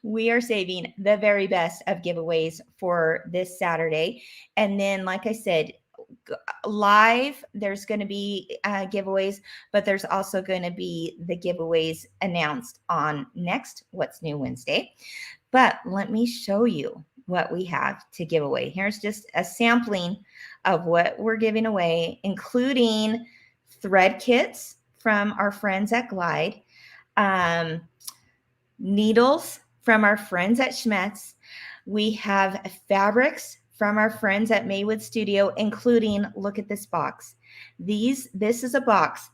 we are saving the very best of giveaways for this Saturday. And then, like I said, live, there's going to be giveaways, but there's also going to be the giveaways announced on next What's New Wednesday. But let me show you what we have to give away. Here's just a sampling of what we're giving away, including thread kits from our friends at Glide, needles from our friends at Schmetz. We have fabrics from our friends at Maywood Studio, including, look at this box. This is a box.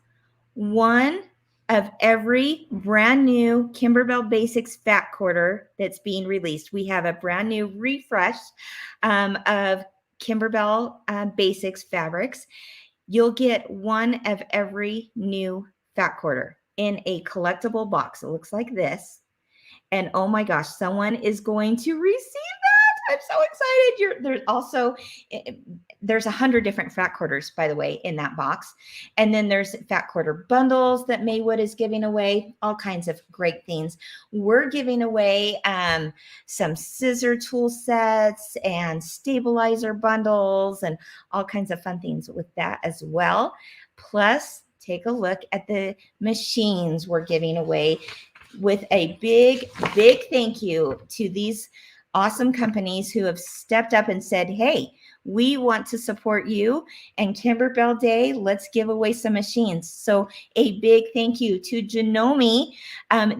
One of every brand new Kimberbell Basics fat quarter that's being released. We have a brand new refresh of Kimberbell Basics fabrics. You'll get one of every new fat quarter in a collectible box. It looks like this. And oh my gosh, someone is going to receive that. I'm so excited. There's also, there's 100 different fat quarters, by the way, in that box. And then there's fat quarter bundles that Maywood is giving away, all kinds of great things. We're giving away some scissor tool sets and stabilizer bundles and all kinds of fun things with that as well. Plus, take a look at the machines we're giving away with a big, big thank you to these awesome companies who have stepped up and said, hey, we want to support you, and Kimberbell Day, let's give away some machines. So a big thank you to Janome.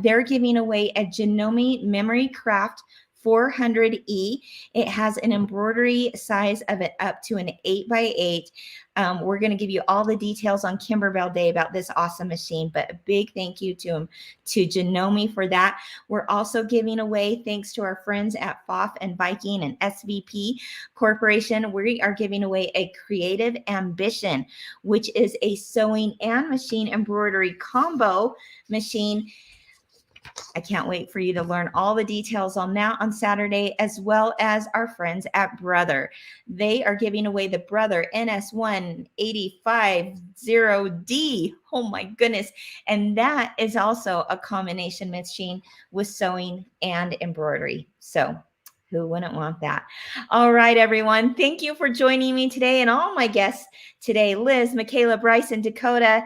They're giving away a Janome Memory Craft 400E. It has an embroidery size of it up to an 8x8. We're going to give you all the details on Kimberbell Day about this awesome machine, but a big thank you to Janome for that. We're also giving away, thanks to our friends at FOF and Viking and SVP Corporation, we are giving away a Creative Ambition, which is a sewing and machine embroidery combo machine. I can't wait for you to learn all the details on that on Saturday, as well as our friends at Brother. They are giving away the Brother NS18550D. Oh my goodness. And that is also a combination machine with sewing and embroidery. So who wouldn't want that? All right, everyone. Thank you for joining me today and all my guests today, Liz, MaKayla, Bryce, and Dakota.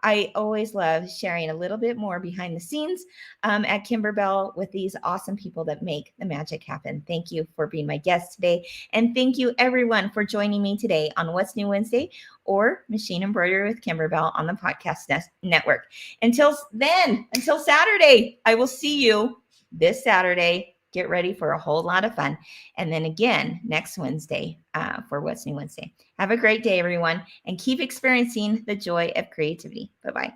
I always love sharing a little bit more behind the scenes at Kimberbell with these awesome people that make the magic happen. Thank you for being my guest today. And thank you everyone for joining me today on What's New Wednesday or Machine Embroidery with Kimberbell on the podcast network. Until then, until Saturday, I will see you this Saturday. Get ready for a whole lot of fun. And then again, next Wednesday for What's New Wednesday. Have a great day, everyone, and keep experiencing the joy of creativity. Bye-bye.